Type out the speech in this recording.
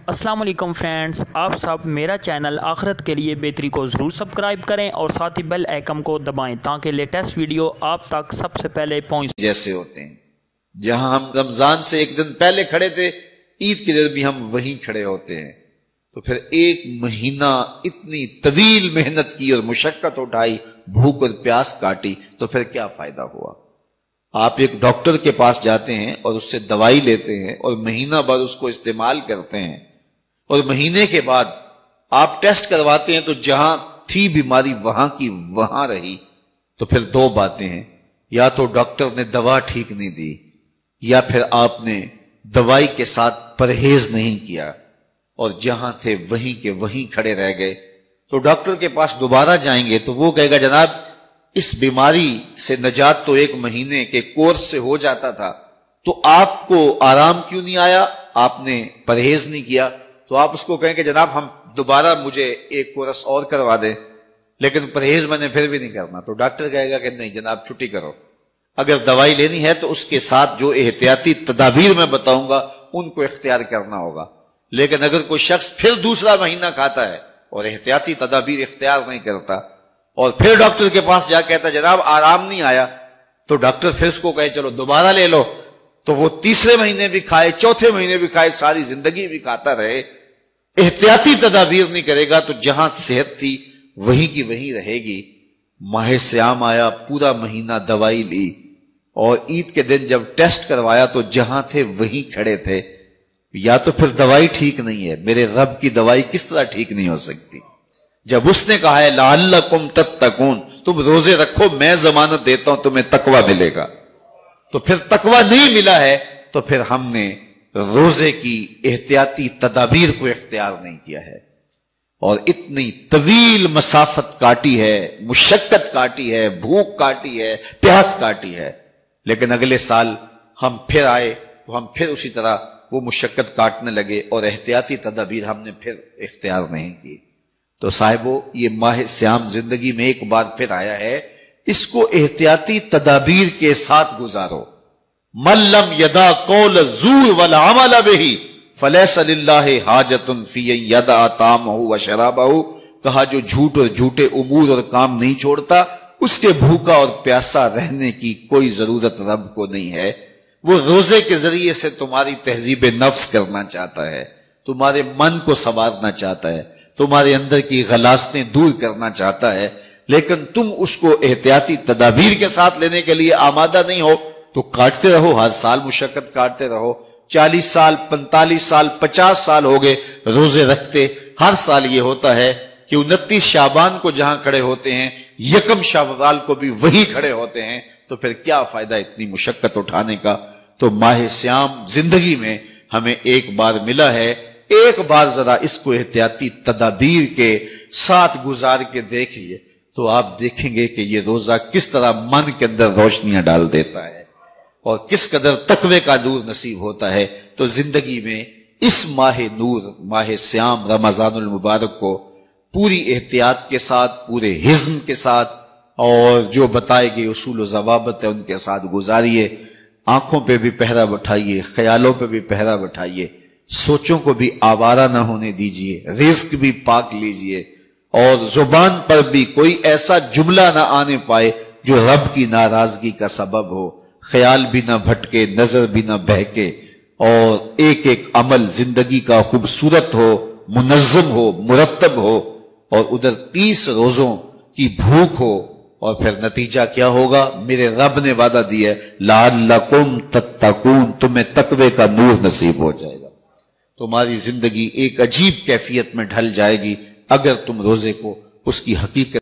अस्सलाम वालेकुम फ्रेंड्स, आप सब मेरा चैनल आखिरत के लिए बेहतरी को ज़रूर सब्सक्राइब करें और साथ ही बेल आइकन को दबाएं ताकि लेटेस्ट वीडियो आप तक सबसे पहले पहुंच। जैसे होते हैं जहां हम रमजान से एक दिन पहले खड़े थे, ईद के दिन भी हम वहीं खड़े होते हैं। तो फिर एक महीना इतनी तवील मेहनत की और मुशक्कत उठाई, भूख और प्यास काटी, तो फिर क्या फायदा हुआ? आप एक डॉक्टर के पास जाते हैं और उससे दवाई लेते हैं और महीना भर उसको इस्तेमाल करते हैं और महीने के बाद आप टेस्ट करवाते हैं तो जहां थी बीमारी वहां की वहां रही। तो फिर दो बातें हैं, या तो डॉक्टर ने दवा ठीक नहीं दी या फिर आपने दवाई के साथ परहेज नहीं किया और जहां थे वहीं के वहीं खड़े रह गए। तो डॉक्टर के पास दोबारा जाएंगे तो वो कहेगा जनाब इस बीमारी से निजात तो एक महीने के कोर्स से हो जाता था, तो आपको आराम क्यों नहीं आया? आपने परहेज नहीं किया। तो आप उसको कहेंगे जनाब हम दोबारा मुझे एक कोर्स और करवा दें, लेकिन परहेज मैंने फिर भी नहीं करना। तो डॉक्टर कहेगा कि नहीं जनाब छुट्टी करो। अगर दवाई लेनी है तो उसके साथ जो एहतियाती तदाबीर मैं बताऊंगा उनको इख्तियार करना होगा। लेकिन अगर कोई शख्स फिर दूसरा महीना खाता है और एहतियाती तदाबीर इख्तियार नहीं करता और फिर डॉक्टर के पास जा कहता जनाब आराम नहीं आया, तो डॉक्टर फिर उसको कहे चलो दोबारा ले लो, तो वो तीसरे महीने भी खाए, चौथे महीने भी खाए, सारी जिंदगी भी खाता रहे, एहतियाती तदाबीर नहीं करेगा तो जहां सेहत थी वहीं की वहीं रहेगी। माह सियाम आया, पूरा महीना दवाई ली और ईद के दिन जब टेस्ट करवाया तो जहां थे वहीं खड़े थे। या तो फिर दवाई ठीक नहीं है, मेरे रब की दवाई किस तरह ठीक नहीं हो सकती? जब उसने कहा है लअल्लकुम तत्तकून, तुम रोजे रखो मैं जमानत देता हूं तुम्हें तकवा मिलेगा, तो फिर तकवा नहीं मिला है तो फिर हमने रोजे की एहतियाती तदाबीर को इख्तियार नहीं किया है और इतनी तवील मसाफत काटी है, मुशक्कत काटी है, भूख काटी है, प्यास काटी है। लेकिन अगले साल हम फिर आए तो हम फिर उसी तरह वो मुशक्कत काटने लगे और एहतियाती तदाबीर हमने फिर इख्तियार नहीं की। तो साहिबो ये माह सियाम जिंदगी में एक बार फिर आया है, इसको एहतियाती तदाबीर के साथ गुजारो। मल्लम यदा कौल ज़ूर वल अमल बिही फलैसा लिल्लाहि हाजतुन फी यदा तामहु व शराबहु, कहा जो झूठ और झूठे उमूर और काम नहीं छोड़ता उसके भूखा और प्यासा रहने की कोई जरूरत रब को नहीं है। वो रोजे के जरिए से तुम्हारी तहजीब नफ्स करना चाहता है, तुम्हारे मन को संवारना चाहता है, तुम्हारे अंदर की गलास्तें दूर करना चाहता है, लेकिन तुम उसको एहतियाती तदाबीर के साथ लेने के लिए आमादा नहीं हो तो काटते रहो, हर साल मुशक्कत काटते रहो। 40 साल 45 साल 50 साल हो गए रोजे रखते, हर साल ये होता है कि 29 शाबान को जहां खड़े होते हैं 1 शव्वाल को भी वहीं खड़े होते हैं, तो फिर क्या फायदा इतनी मुशक्कत उठाने का? तो माह सियाम जिंदगी में हमें एक बार मिला है, एक बार जरा इसको एहतियाती तदाबीर के साथ गुजार के देखिए तो आप देखेंगे कि ये रोजा किस तरह मन के अंदर रोशनियां डाल देता है और किस कदर तकवे का नूर नसीब होता है। तो जिंदगी में इस माह नूर, माह सियाम रमजानुल मुबारक को पूरी एहतियात के साथ, पूरे हिज्म के साथ और जो बताए गए उसूल व ज़वाबित है उनके साथ गुजारिए। आंखों पे भी पहरा बैठाइए, ख्यालों पे भी पहरा बैठाइए, सोचों को भी आवारा ना होने दीजिए, रिस्क भी पाक लीजिए और जुबान पर भी कोई ऐसा जुमला ना आने पाए जो रब की नाराजगी का सबब हो। ख्याल भी ना भटके, नजर भी ना बहके और एक एक अमल जिंदगी का खूबसूरत हो, मुनज़्ज़म हो, मुरत्तब हो और उधर 30 रोजों की भूख हो। और फिर नतीजा क्या होगा? मेरे रब ने वादा दिया लअल्लकुम तत्तकून, तुम्हें तकवे का नूर नसीब हो जाएगा। तुम्हारी जिंदगी एक अजीब कैफियत में ढल जाएगी अगर तुम रोजे को उसकी हकीकत